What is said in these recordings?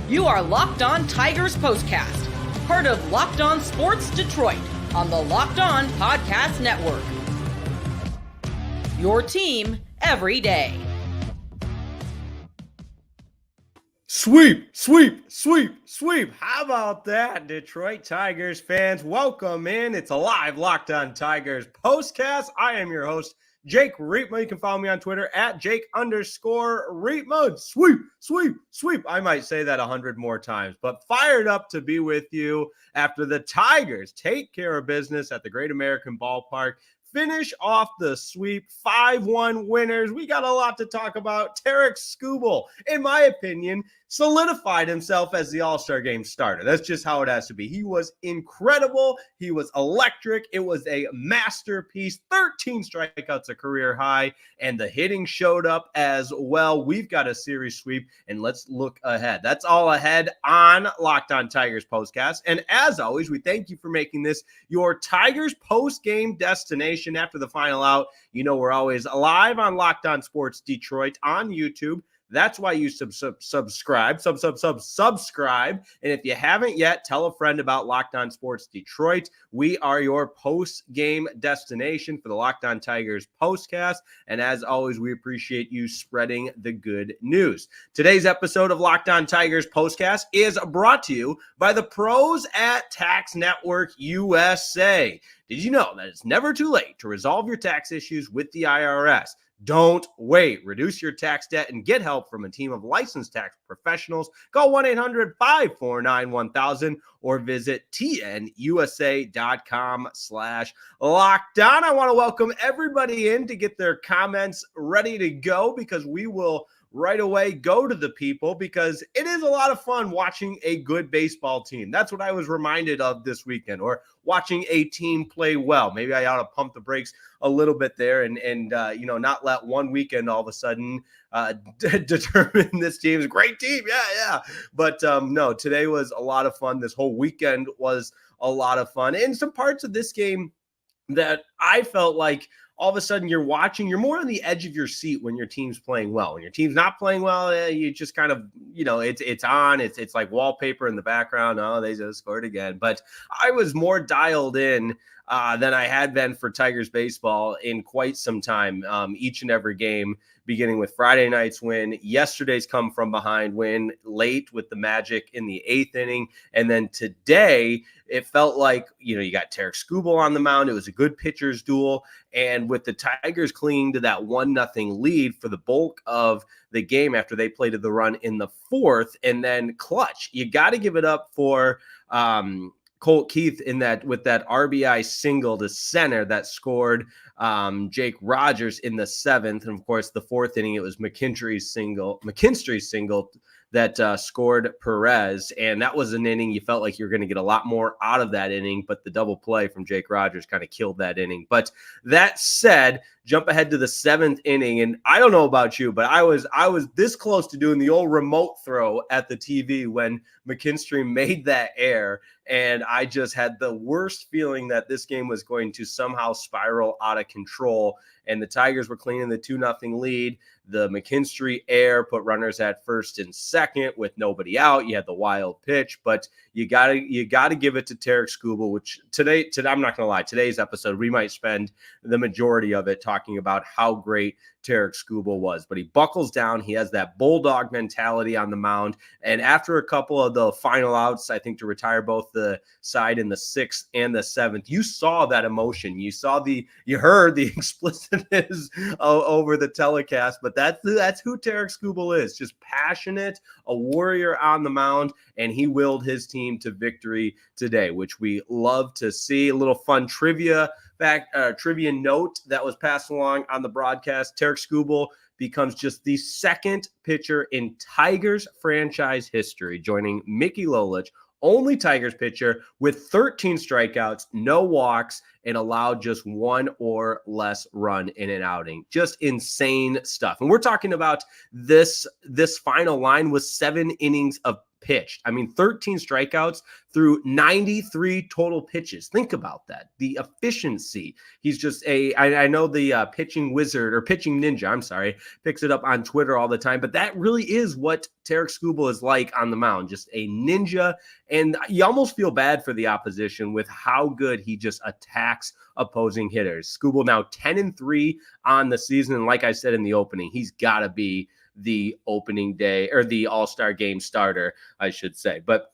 You are Locked On Tigers Postcast, part of Locked On Sports Detroit on the Locked On Podcast Network. Your team every day. Sweep, sweep, sweep, sweep. How about that, Detroit Tigers fans? Welcome in. It's a live Locked On Tigers Postcast. I am your host, Jake Riepma. You can follow me on Twitter at Jake_Riepma. Sweep, sweep, sweep. I might say that 100 more times, but fired up to be with you after the Tigers take care of business at the Great American Ballpark. Finish off the sweep, 5-1 winners. We got a lot to talk about. Tarik Skubal, in my opinion, solidified himself as the All-Star Game starter. That's just how it has to be. He was incredible. He was electric. It was a masterpiece. 13 strikeouts, a career high, and the hitting showed up as well. We've got a series sweep, and let's look ahead. That's all ahead on Locked On Tigers Postcast. And as always, we thank you for making this your Tigers post-game destination after the final out. You know we're always live on Locked On Sports Detroit on YouTube. That's why you subscribe. Subscribe. And if you haven't yet, tell a friend about Locked On Sports Detroit. We are your post-game destination for the Locked On Tigers postcast. And as always, we appreciate you spreading the good news. Today's episode of Locked On Tigers postcast is brought to you by the pros at Tax Network USA. Did you know that it's never too late to resolve your tax issues with the IRS? Don't wait. Reduce your tax debt and get help from a team of licensed tax professionals. Call 1-800-549-1000 or visit tnusa.com/lockdown. I want to welcome everybody in to get their comments ready to go because we will right away go to the people because it is a lot of fun watching a good baseball team. That's what I was reminded of this weekend, or watching a team play well. Maybe I ought to pump the brakes a little bit there and not let one weekend all of a sudden determine this team's a great team. Yeah. But no, today was a lot of fun. This whole weekend was a lot of fun. And some parts of this game that I felt like all of a sudden you're watching, you're more on the edge of your seat when your team's playing well. When your team's not playing well, you just kind of, it's on. It's like wallpaper in the background. Oh, they just scored again. But I was more dialed in than I had been for Tigers baseball in quite some time, each and every game, beginning with Friday night's win, yesterday's come from behind win late with the Magic in the 8th inning. And then today it felt like, you got Tarik Skubal on the mound. It was a good pitcher's duel. And with the Tigers clinging to that 1-0 lead for the bulk of the game after they played the run in the 4th, and then clutch, you got to give it up for Colt Keith with that RBI single to center that scored Jake Rogers in the 7th. And of course, the 4th inning, it was McKinstry's single that scored Perez. And that was an inning you felt like you were going to get a lot more out of that inning, but the double play from Jake Rogers kind of killed that inning. But that said, jump ahead to the 7th inning. And I don't know about you, but I was this close to doing the old remote throw at the TV when McKinstry made that error. And I just had the worst feeling that this game was going to somehow spiral out of control. And the Tigers were cleaning the 2-0 lead. The McKinstry error put runners at first and second with nobody out. You had the wild pitch, but you gotta give it to Tarik Skubal, which today I'm not gonna lie, today's episode we might spend the majority of it talking about how great Tarik Skubal was, but he buckles down. He has that bulldog mentality on the mound. And after a couple of the final outs, I think to retire both the side in the 6th and the 7th, you saw that emotion. You heard the explicitness over the telecast, but that's who Tarik Skubal is. Just passionate, a warrior on the mound, and he willed his team to victory today, which we love to see. A little fun trivia note that was passed along on the broadcast. Tarik Skubal becomes just the second pitcher in Tigers franchise history, joining Mickey Lolich, only Tigers pitcher with 13 strikeouts, no walks, and allowed just one or less run in an outing. Just insane stuff. And we're talking about this final line was 7 innings of pitched. I mean, 13 strikeouts through 93 total pitches. Think about that. The efficiency. He's just I know the pitching wizard or pitching ninja, I'm sorry, picks it up on Twitter all the time, but that really is what Tarik Skubal is like on the mound, just a ninja. And you almost feel bad for the opposition with how good he just attacks opposing hitters. Skubal now 10-3 on the season. And like I said in the opening, he's got to be the opening day or the All-Star game starter, I should say. But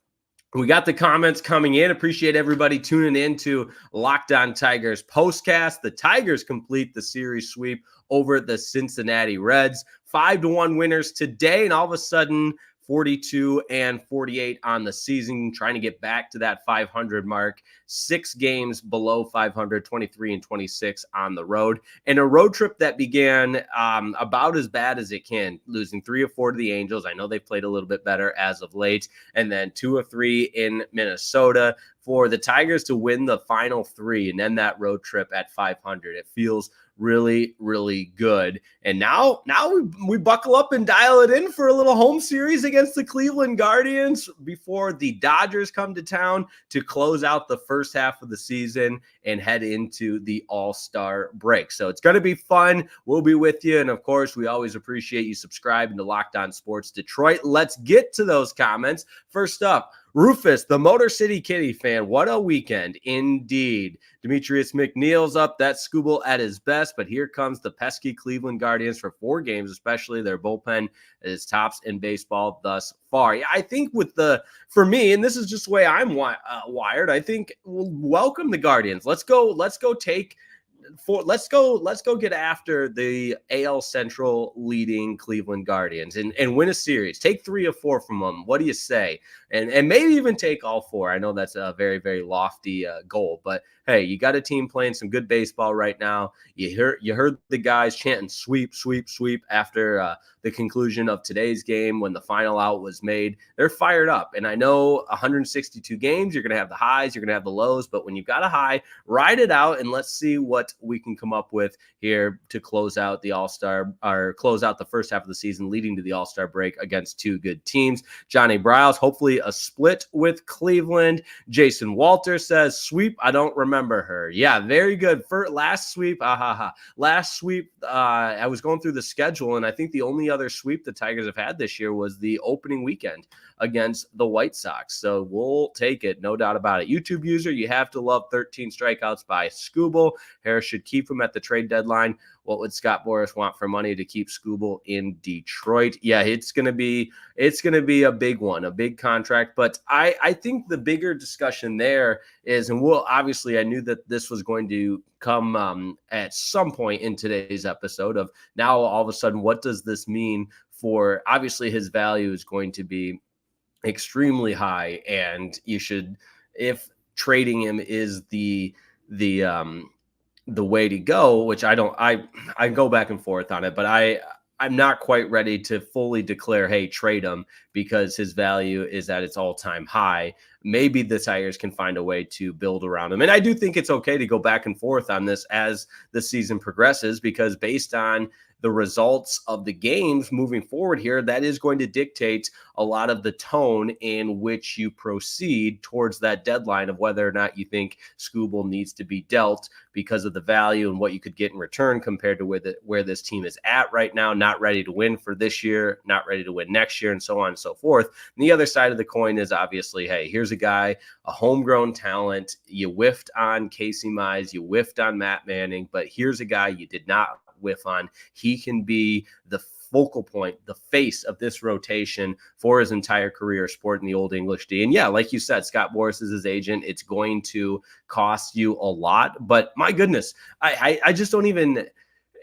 we got the comments coming in. Appreciate everybody tuning in to Locked On Tigers postcast. The Tigers complete the series sweep over the Cincinnati Reds. 5-1 winners today, and all of a sudden 42-48 on the season, trying to get back to that 500 mark. 6 games below 500, 23-26 on the road. And a road trip that began about as bad as it can, losing 3 of 4 to the Angels. I know they've played a little bit better as of late. And then 2 of 3 in Minnesota. For the Tigers to win the final 3 and end that road trip at 500, it feels really, really good. And now we buckle up and dial it in for a little home series against the Cleveland Guardians before the Dodgers come to town to close out the first half of the season and head into the All-Star break. So it's going to be fun. We'll be with you. And of course, we always appreciate you subscribing to Locked On Sports Detroit. Let's get to those comments. First up, Rufus, the Motor City Kitty fan. What a weekend indeed. Demetrius McNeil's up. That's Skubal at his best, but here comes the pesky Cleveland Guardians for 4 games, especially their bullpen is tops in baseball thus far. Yeah, I think for me, and this is just the way I'm wired, I think we'll welcome the Guardians. Let's go get after the AL Central leading Cleveland Guardians and win a series. Take 3 of 4 from them. What do you say? And maybe even take all 4. I know that's a very, very lofty goal, but hey, you got a team playing some good baseball right now. You heard the guys chanting sweep, sweep, sweep after the conclusion of today's game when the final out was made. They're fired up. And I know 162 games, you're going to have the highs, you're going to have the lows, but when you've got a high, ride it out and let's see what we can come up with here to close out the All-Star or close out the first half of the season leading to the All-Star break against 2 good teams. Johnny Browse, hopefully a split with Cleveland. Jason Walter says, sweep, I don't remember her. Yeah, very good. For last sweep, last sweep, I was going through the schedule, and I think the only other sweep the Tigers have had this year was the opening weekend against the White Sox. So we'll take it, no doubt about it. YouTube user, you have to love 13 strikeouts by Skubal. Harris should keep him at the trade deadline. What would Scott Boras want for money to keep Skubal in Detroit? Yeah, it's gonna be a big one, a big contract. But I think the bigger discussion there is, and obviously I knew that this was going to come at some point in today's episode of now all of a sudden, what does this mean for, obviously his value is going to be extremely high, and you should, if trading him is the way to go, which I go back and forth on it, but I'm not quite ready to fully declare, hey, trade him because his value is at its all-time high. Maybe the Tigers can find a way to build around him. And I do think it's okay to go back and forth on this as the season progresses, because based on the results of the games moving forward here, that is going to dictate a lot of the tone in which you proceed towards that deadline of whether or not you think Skubal needs to be dealt because of the value and what you could get in return compared to where this team is at right now, not ready to win for this year, not ready to win next year, and so on and so forth. And the other side of the coin is obviously, hey, here's a guy, a homegrown talent. You whiffed on Casey Mize, you whiffed on Matt Manning, but here's a guy you did not whiff on. He can be the focal point, the face of this rotation for his entire career sporting the Old English D. And yeah, like you said, Scott Boras is his agent. It's going to cost you a lot, but my goodness, I just don't even,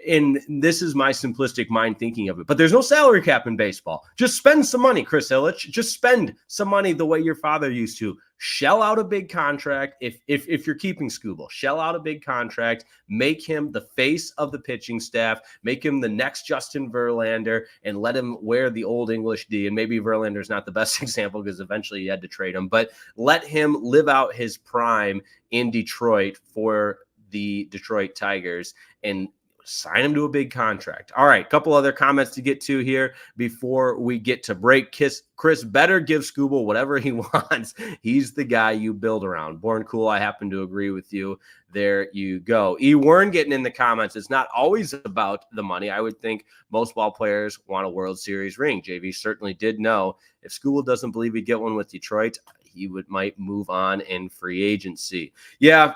and this is my simplistic mind thinking of it, but there's no salary cap in baseball. Just spend some money, Chris Ilitch. Just spend some money the way your father used to. Shell out a big contract. If you're keeping Skubal, shell out a big contract, make him the face of the pitching staff, make him the next Justin Verlander, and let him wear the Old English D. And maybe Verlander's not the best example because eventually you had to trade him, but let him live out his prime in Detroit for the Detroit Tigers and sign him to a big contract. All right, a couple other comments to get to here before we get to break. Chris better give Skubal whatever he wants. He's the guy you build around. Born Cool, I happen to agree with you. There you go. E. Wern getting in the comments. It's not always about the money. I would think most ball players want a World Series ring. JV certainly did know if Skubal doesn't believe he'd get one with Detroit, he might move on in free agency. Yeah,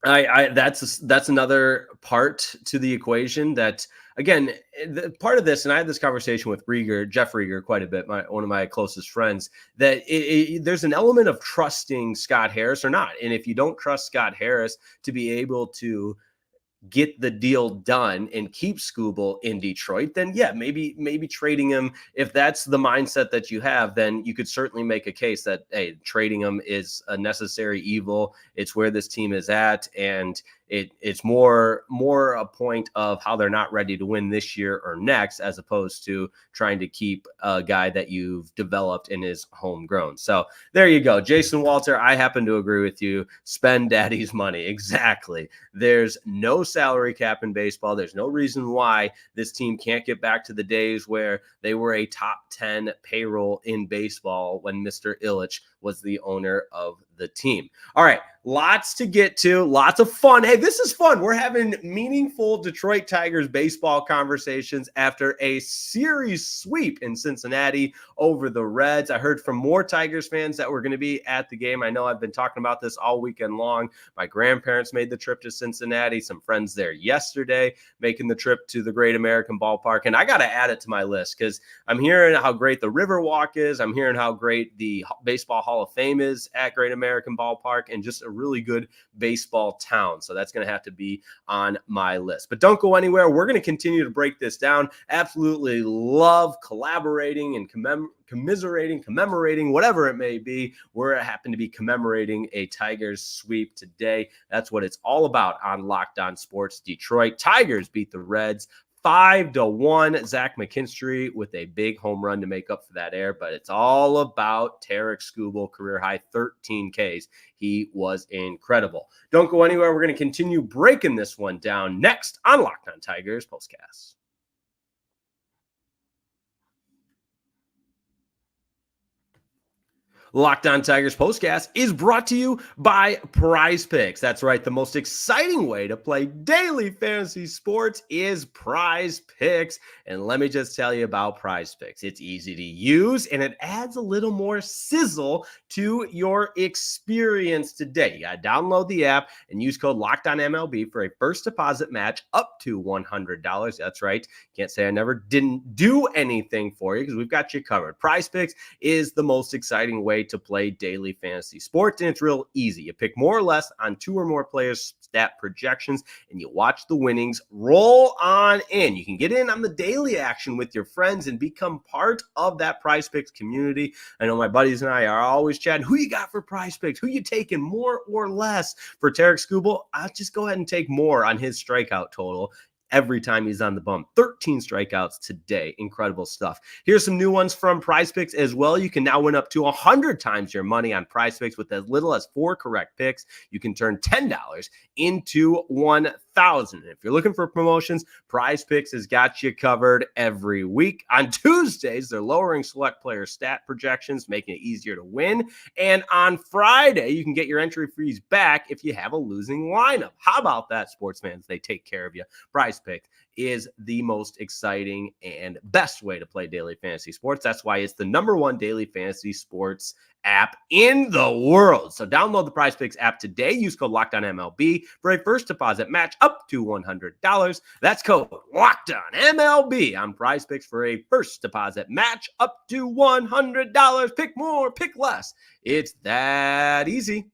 that's another part to the equation that, again, part of this, and I had this conversation with Jeff Rieger quite a bit, one of my closest friends, that there's an element of trusting Scott Harris or not. And if you don't trust Scott Harris to be able to get the deal done and keep Skubal in Detroit, then yeah, maybe trading him, if that's the mindset that you have, then you could certainly make a case that, hey, trading him is a necessary evil. It's where this team is at, and it's more a point of how they're not ready to win this year or next, as opposed to trying to keep a guy that you've developed and is homegrown. So there you go. Jason Walter, I happen to agree with you. Spend daddy's money. Exactly. There's no salary cap in baseball. There's no reason why this team can't get back to the days where they were a top 10 payroll in baseball when Mr. Ilitch was the owner of the team. All right, lots to get to, lots of fun. Hey, this is fun. We're having meaningful Detroit Tigers baseball conversations after a series sweep in Cincinnati over the Reds. I heard from more Tigers fans that were going to be at the game. I know I've been talking about this all weekend long. My grandparents made the trip to Cincinnati, some friends there yesterday, making the trip to the Great American Ballpark. And I got to add it to my list because I'm hearing how great the Riverwalk is. I'm hearing how great the Baseball Hall of Fame is at Great American Ballpark, and just a really good baseball town. So that's going to have to be on my list. But don't go anywhere. We're going to continue to break this down. Absolutely love collaborating and commemorating, whatever it may be. We're happen to be commemorating a Tigers sweep today. That's what it's all about on Locked On Sports Detroit. Tigers beat the Reds 5-1. Zach McKinstry with a big home run to make up for that error, but it's all about Tarik Skubal, career high 13 Ks. He was incredible. Don't go anywhere. We're going to continue breaking this one down next on Locked On Tigers Postcast. Locked On Tigers Postcast is brought to you by Prize Picks. That's right. The most exciting way to play daily fantasy sports is Prize Picks. And let me just tell you about Prize Picks. It's easy to use, and it adds a little more sizzle to your experience today. You got to download the app and use code LOCKEDONMLB for a first deposit match up to $100. That's right. Can't say I never didn't do anything for you, because we've got you covered. Prize Picks is the most exciting way to play daily fantasy sports, and it's real easy. You pick more or less on two or more players' stat projections, and you watch the winnings roll on in. You can get in on the daily action with your friends and become part of that Prize Picks community. I know my buddies and I are always chatting, who you got for Prize Picks? Who you taking, more or less? For Tarik Skubal, I'll just go ahead and take more on his strikeout total every time he's on the bump. 13 strikeouts today. Incredible stuff. Here's some new ones from Prize Picks as well. You can now win up to 100 times your money on Prize Picks with as little as 4 correct picks. You can turn $10 into $1,000. If you're looking for promotions, Prize Picks has got you covered every week. On Tuesdays, they're lowering select player stat projections, making it easier to win. And on Friday, you can get your entry fees back if you have a losing lineup. How about that, sports fans? They take care of you. Prize Pick is the most exciting and best way to play daily fantasy sports. That's why it's the #1 daily fantasy sports app in the world. So download the Prize Picks app today. Use code LOCKEDONMLB for a first deposit match up to $100. That's code LOCKEDONMLB on Prize Picks for a first deposit match up to $100. Pick more, pick less. It's that easy.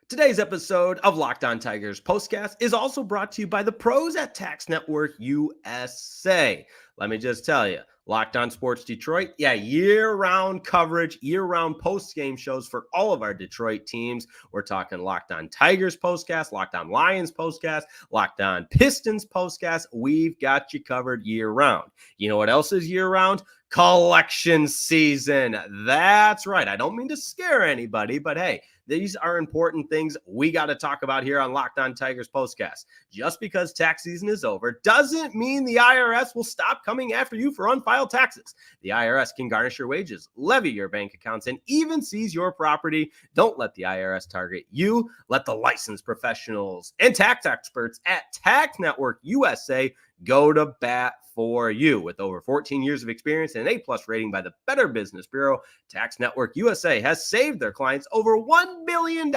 Today's episode of Locked On Tigers Postcast is also brought to you by the pros at Tax Network USA. Let me just tell you, Locked On Sports Detroit, year-round coverage, year-round post-game shows for all of our Detroit teams. We're talking Locked On Tigers Postcast, Locked On Lions Postcast, Locked On Pistons Postcast. We've got you covered year-round. You know what else is year-round? Collection season. That's right. I don't mean to scare anybody, but hey, These are important things we got to talk about here on Locked On Tigers Postcast. Just because tax season is over doesn't mean the IRS will stop coming after you for unfiled taxes. The IRS can garnish your wages, levy your bank accounts, and even seize your property. Don't let the IRS target you. Let the licensed professionals and tax experts at Tax Network USA go to bat for you. With over 14 years of experience and an A-plus rating by the Better Business Bureau, Tax Network USA has saved their clients over $1 billion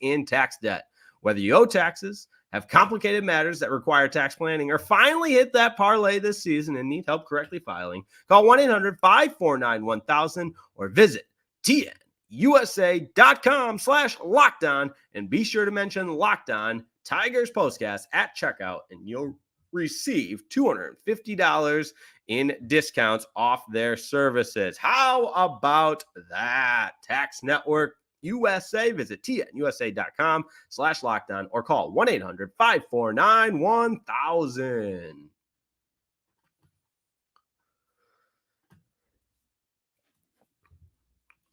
in tax debt. Whether you owe taxes, have complicated matters that require tax planning, or finally hit that parlay this season and need help correctly filing, call 1-800-549-1000 or visit tnusa.com/lockedon and be sure to mention Locked On Tigers Postcast at checkout and you'll receive $250 in discounts off their services. How about that? Tax Network USA. Visit tnusa.com/lockedon or call 1-800-549-1000.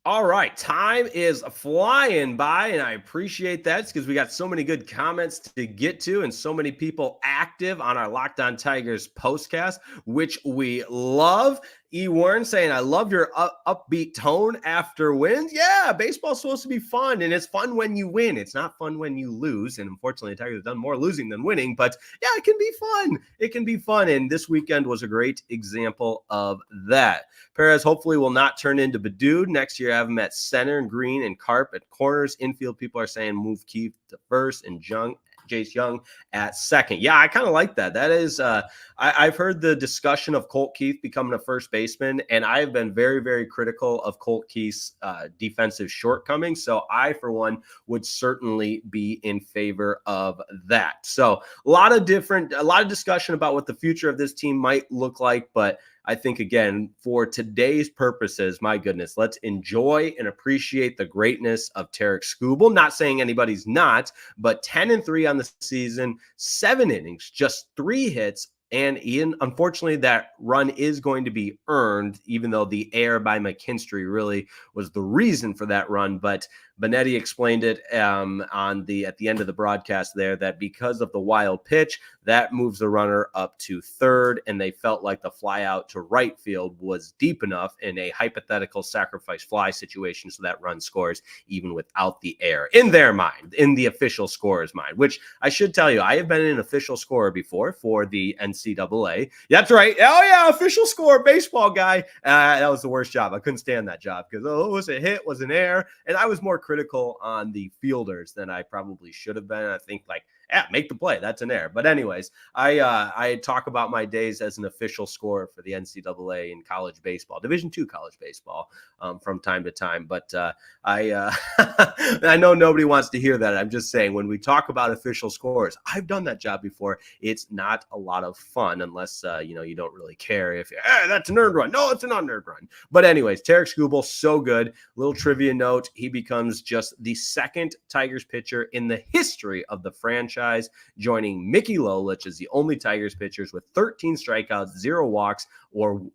All right, time is flying by, and I appreciate that because we got so many good comments to get to and so many people active on our Locked On Tigers postcast, which we love. E. Warren saying, I love your upbeat tone after wins. Yeah, baseball's supposed to be fun, and it's fun when you win. It's not fun when you lose, and unfortunately, the Tigers have done more losing than winning, but yeah, it can be fun. It can be fun, and this weekend was a great example of that. Perez hopefully will not turn into Badood. Next year, have him at center and Green and Carp at corners. Infield, people are saying move Keith to first and Jace Young at second. Yeah, I kind of like that. That is, I've heard the discussion of Colt Keith becoming a first baseman, and I have been very, very critical of Colt Keith's defensive shortcomings. So I, for one, would certainly be in favor of that. So a lot of discussion about what the future of this team might look like, but I think, again, for today's purposes, my goodness, let's enjoy and appreciate the greatness of Tarik Skubal. Not saying anybody's not, but 10-3 on the season, 7 innings, just 3 hits. And Ian, unfortunately, that run is going to be earned, even though the error by McKinstry really was the reason for that run. But Benetti explained it at the end of the broadcast there that because of the wild pitch, that moves the runner up to third, and they felt like the fly out to right field was deep enough in a hypothetical sacrifice fly situation, so that run scores even without the error in their mind, in the official scorer's mind. Which I should tell you, I have been an official scorer before for the NCAA. That's right. Oh yeah, official score, baseball guy. That was the worst job. I couldn't stand that job because it was a hit, was an error, and I was more critical on the fielders than I probably should have been. I think make the play. That's an error. But anyways, I talk about my days as an official scorer for the NCAA in college baseball, Division II college baseball, from time to time. But I know nobody wants to hear that. I'm just saying, when we talk about official scorers, I've done that job before. It's not a lot of fun unless you don't really care if that's an earned run. No, it's an unearned run. But anyways, Tarik Skubal, so good. Little trivia note: he becomes just the second Tigers pitcher in the history of the franchise, joining Mickey Lolich as the only Tigers pitchers with 13 strikeouts, 0 walks,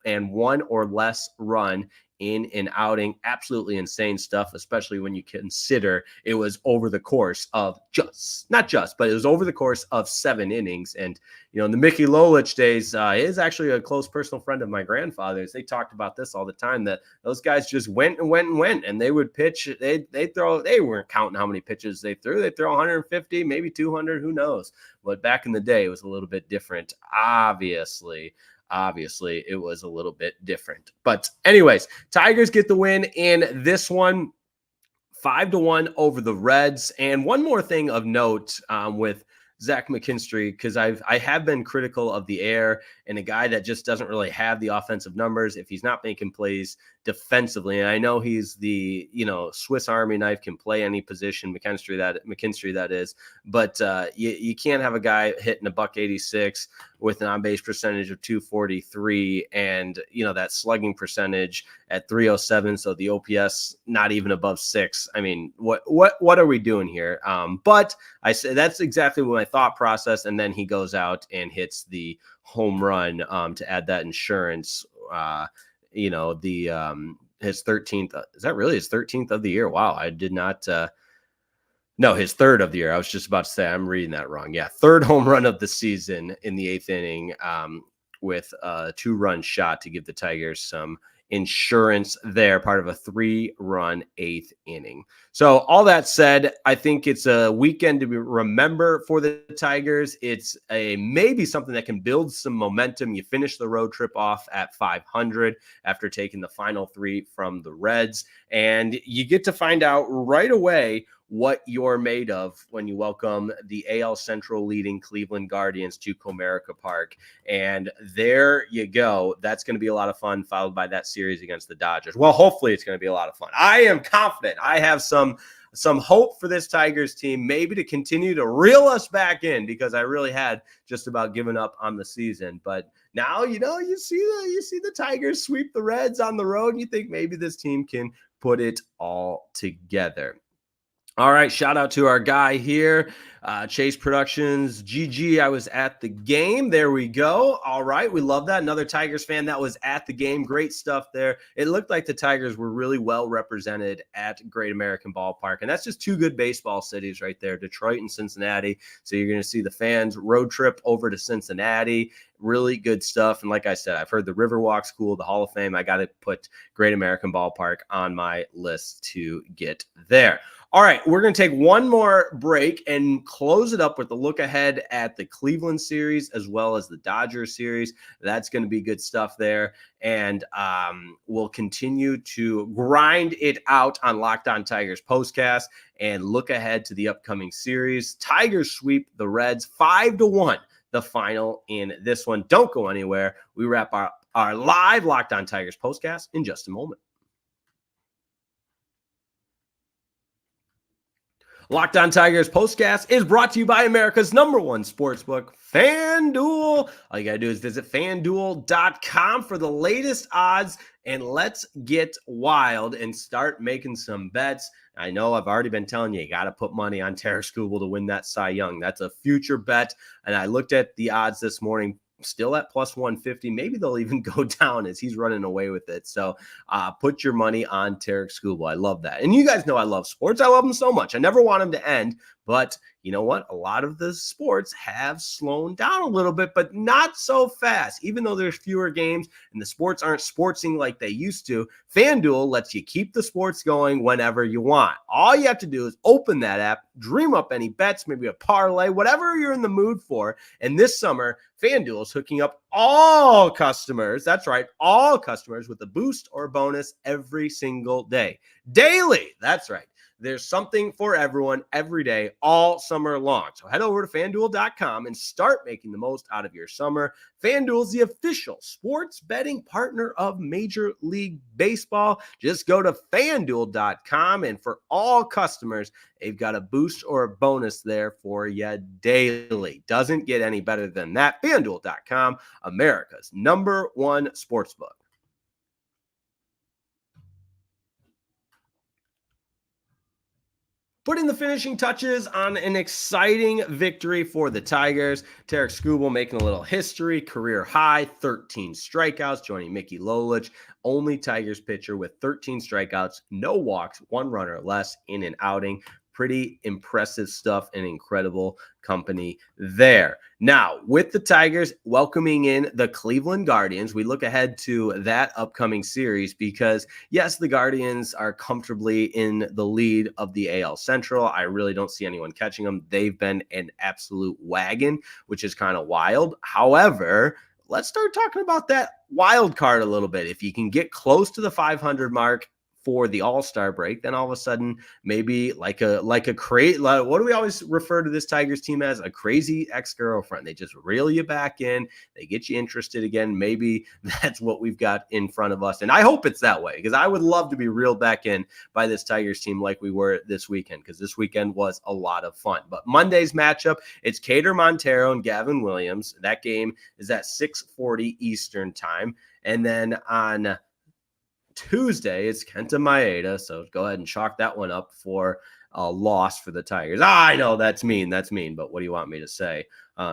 and 1 or less run in an outing. Absolutely insane stuff, especially when you consider it was over the course of it was over the course of 7 innings. And, in the Mickey Lolich days, is actually a close personal friend of my grandfather's. They talked about this all the time, that those guys just went, and they would pitch. They weren't counting how many pitches they threw. They throw 150, maybe 200, who knows? But back in the day, it was a little bit different. Obviously, it was a little bit different. But anyways, Tigers get the win in this one, 5-1 over the Reds. And one more thing of note with Zach McKinstry, because I have been critical of the air and a guy that just doesn't really have the offensive numbers if he's not making plays defensively. And I know he's the Swiss Army knife, can play any position, McKinstry that is, but you can't have a guy hitting a $186 with an on-base percentage of 243 and that slugging percentage at 307, so the OPS not even above 6. I mean, what are we doing here? But I say that's exactly my thought process, and then he goes out and hits the home run to add that insurance. His 13th, is that really his 13th of the year? Wow, I did not No, his third of the year. I was just about to say, I'm reading that wrong. Yeah, third home run of the season in the 8th inning, with a 2-run shot to give the Tigers some insurance there, part of a 3-run 8th inning. So all that said, I think it's a weekend to remember for the Tigers. It's maybe something that can build some momentum. You finish the road trip off at 500 after taking the final 3 from the Reds, and you get to find out right away what you're made of when you welcome the AL Central leading Cleveland Guardians to Comerica Park. And there you go. That's going to be a lot of fun, followed by that series against the Dodgers. Well, hopefully it's going to be a lot of fun. I am confident. I have some hope for this Tigers team, maybe to continue to reel us back in, because I really had just about given up on the season. But now, you see the Tigers sweep the Reds on the road, and you think maybe this team can put it all together. All right, shout out to our guy here, Chase Productions. GG, I was at the game. There we go. All right, we love that. Another Tigers fan that was at the game. Great stuff there. It looked like the Tigers were really well represented at Great American Ballpark, and that's just 2 good baseball cities right there, Detroit and Cincinnati. So you're going to see the fans road trip over to Cincinnati. Really good stuff. And like I said, I've heard the Riverwalk's cool, the Hall of Fame. I got to put Great American Ballpark on my list to get there. All right, we're going to take one more break and close it up with a look ahead at the Cleveland series as well as the Dodgers series. That's going to be good stuff there. And we'll continue to grind it out on Locked On Tigers postcast and look ahead to the upcoming series. Tigers sweep the Reds 5-1, the final in this one. Don't go anywhere. We wrap our live Locked On Tigers postcast in just a moment. Locked On Tigers postcast is brought to you by America's #1 sportsbook, FanDuel. All you got to do is visit FanDuel.com for the latest odds, and let's get wild and start making some bets. I know I've already been telling you got to put money on Tarik Skubal to win that Cy Young. That's a future bet, and I looked at the odds this morning. Still at plus 150. Maybe they'll even go down as he's running away with it. So put your money on Tarik Skubal. I love that. And you guys know I love sports. I love them so much. I never want them to end. But you know what? A lot of the sports have slowed down a little bit, but not so fast. Even though there's fewer games and the sports aren't sportsing like they used to, FanDuel lets you keep the sports going whenever you want. All you have to do is open that app, dream up any bets, maybe a parlay, whatever you're in the mood for. And this summer, FanDuel is hooking up all customers, that's right, all customers, with a boost or bonus every single day. Daily, that's right. There's something for everyone every day, all summer long. So head over to FanDuel.com and start making the most out of your summer. FanDuel is the official sports betting partner of Major League Baseball. Just go to FanDuel.com, and for all customers, they've got a boost or a bonus there for you daily. Doesn't get any better than that. FanDuel.com, America's #1 sportsbook. Putting the finishing touches on an exciting victory for the Tigers. Tarik Skubal making a little history, career high, 13 strikeouts, joining Mickey Lolich. Only Tigers pitcher with 13 strikeouts, no walks, 1 runner less in an outing. Pretty impressive stuff and incredible company there. Now, with the Tigers welcoming in the Cleveland Guardians, we look ahead to that upcoming series because, yes, the Guardians are comfortably in the lead of the AL Central. I really don't see anyone catching them. They've been an absolute wagon, which is kind of wild. However, let's start talking about that wild card a little bit. If you can get close to the 500 mark for the All-Star break, then all of a sudden, maybe like a crazy, what do we always refer to this Tigers team as? A crazy ex-girlfriend. They just reel you back in. They get you interested again. Maybe that's what we've got in front of us. And I hope it's that way, because I would love to be reeled back in by this Tigers team like we were this weekend, because this weekend was a lot of fun. But Monday's matchup, it's Cater Montero and Gavin Williams. That game is at 6:40 Eastern time. And then on Tuesday, it's Kenta Maeda, so go ahead and chalk that one up for a loss for the Tigers. I know that's mean, but what do you want me to say?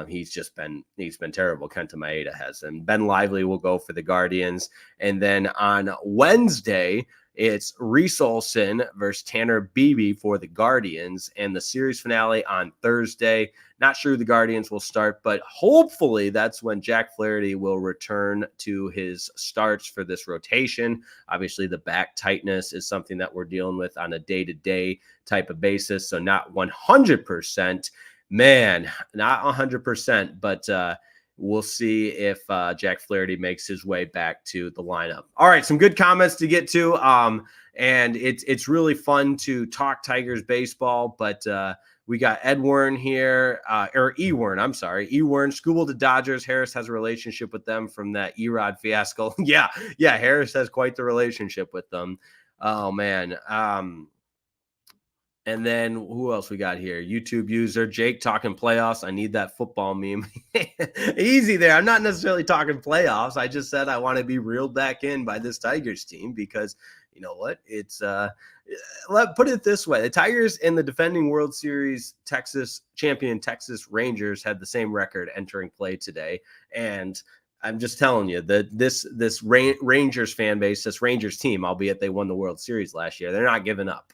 He's been terrible. Kenta Maeda has. And Ben Lively will go for the Guardians. And then on Wednesday, it's Reese Olson versus Tanner Beebe for the Guardians, and the series finale on Thursday. Not sure who the Guardians will start, but hopefully that's when Jack Flaherty will return to his starts for this rotation. Obviously, the back tightness is something that we're dealing with on a day-to-day type of basis, so not 100%. Man, not 100%, but we'll see if Jack Flaherty makes his way back to the lineup. All right, some good comments to get to. And it's really fun to talk Tigers baseball, but we got Ed Wern here, or E. Wern, I'm sorry. E. Wern, Skubal to Dodgers. Harris has a relationship with them from that Erod fiasco. Yeah, Harris has quite the relationship with them. Oh, man. And then who else we got here? YouTube user Jake talking playoffs. I need that football meme. Easy there. I'm not necessarily talking playoffs. I just said I want to be reeled back in by this Tigers team because you know what? It's put it this way. The Tigers and the defending World Series champion Texas Rangers had the same record entering play today. And I'm just telling you that this Rangers fan base, this Rangers team, albeit they won the World Series last year, they're not giving up.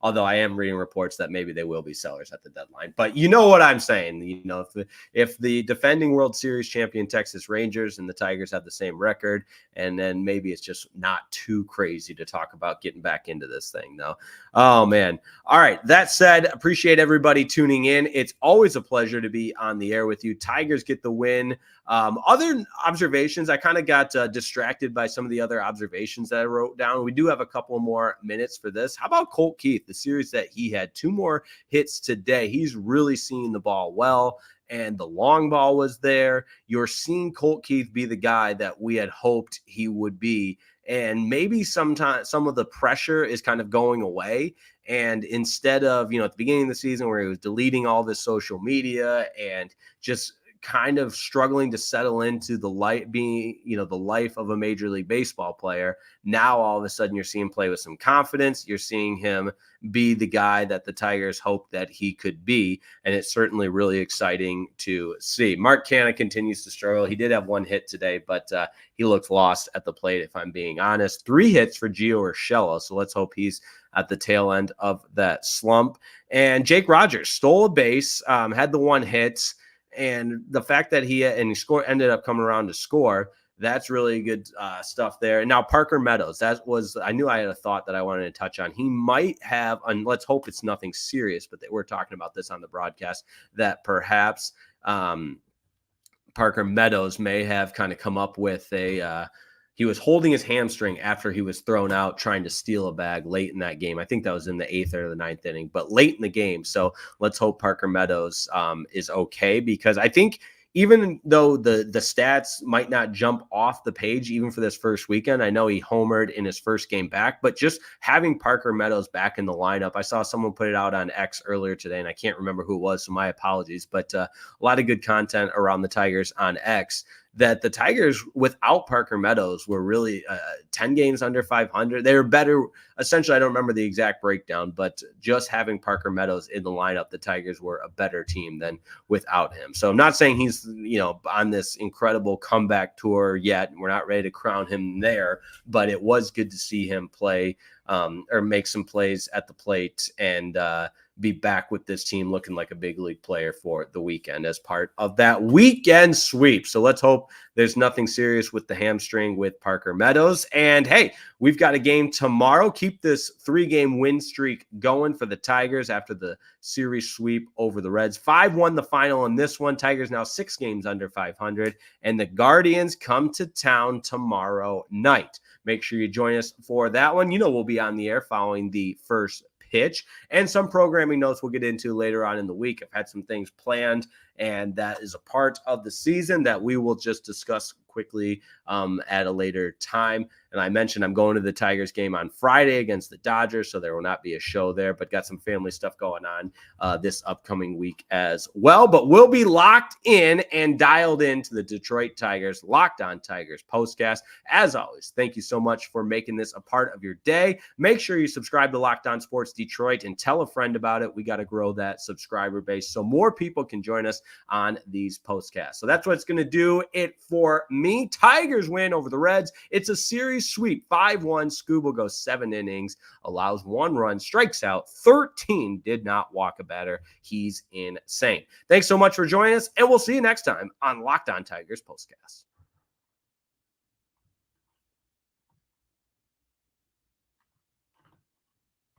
Although I am reading reports that maybe they will be sellers at the deadline. But you know what I'm saying. You know, if the defending World Series champion Texas Rangers and the Tigers have the same record, and then maybe it's just not too crazy to talk about getting back into this thing, though. Oh, man. All right. That said, appreciate everybody tuning in. It's always a pleasure to be on the air with you. Tigers get the win. Other observations, I kind of got distracted by some of the other observations that I wrote down. We do have a couple more minutes for this. How about Colt Keith, the series that he had 2 more hits today? He's really seeing the ball well, and the long ball was there. You're seeing Colt Keith be the guy that we had hoped he would be. And maybe sometimes some of the pressure is kind of going away. And instead of, at the beginning of the season where he was deleting all this social media and just kind of struggling to settle into the life of a Major League Baseball player. Now, all of a sudden, you're seeing him play with some confidence. You're seeing him be the guy that the Tigers hoped that he could be. And it's certainly really exciting to see. Mark Canha continues to struggle. He did have 1 hit today, but he looked lost at the plate, if I'm being honest. 3 hits for Gio Urshela. So let's hope he's at the tail end of that slump. And Jake Rogers stole a base, had the 1 hit. And the fact that he ended up coming around to score, that's really good stuff there. And now Parker Meadows, I knew I had a thought that I wanted to touch on. He might have, and let's hope it's nothing serious, but we're talking about this on the broadcast, that perhaps Parker Meadows may have kind of come up with he was holding his hamstring after he was thrown out trying to steal a bag late in that game. I think that was in the 8th or the 9th inning, but late in the game. So let's hope Parker Meadows is okay, because I think even though the stats might not jump off the page, even for this first weekend, I know he homered in his first game back, but just having Parker Meadows back in the lineup, I saw someone put it out on X earlier today, and I can't remember who it was, so my apologies, but a lot of good content around the Tigers on X. That the Tigers without Parker Meadows were really 10 games under 500. They were better. Essentially, I don't remember the exact breakdown, but just having Parker Meadows in the lineup, the Tigers were a better team than without him. So I'm not saying he's, on this incredible comeback tour yet. We're not ready to crown him there, but it was good to see him play or make some plays at the plate and be back with this team looking like a big league player for the weekend as part of that weekend sweep. So let's hope there's nothing serious with the hamstring with Parker Meadows. And hey, we've got a game tomorrow. Keep this 3-game win streak going for the Tigers after the series sweep over the Reds. 5-1 the final in this one. Tigers now 6 games under 500. And the Guardians come to town tomorrow night. Make sure you join us for that one. We'll be on the air following the first pitch and some programming notes we'll get into later on in the week. I've had some things planned, and that is a part of the season that we will just discuss quickly quickly at a later time. And I mentioned I'm going to the Tigers game on Friday against the Dodgers, so there will not be a show there, but got some family stuff going on this upcoming week as well. But we'll be locked in and dialed into the Detroit Tigers, Locked On Tigers postcast. As always, thank you so much for making this a part of your day. Make sure you subscribe to Locked On Sports Detroit and tell a friend about it. We got to grow that subscriber base so more people can join us on these postcasts. So that's what's going to do it for me. Tigers win over the Reds. It's a series sweep, 5-1. Skubal goes 7 innings, allows 1 run, strikes out 13, did not walk a batter. He's insane. Thanks so much for joining us, and we'll see you next time on Locked On Tigers postcast.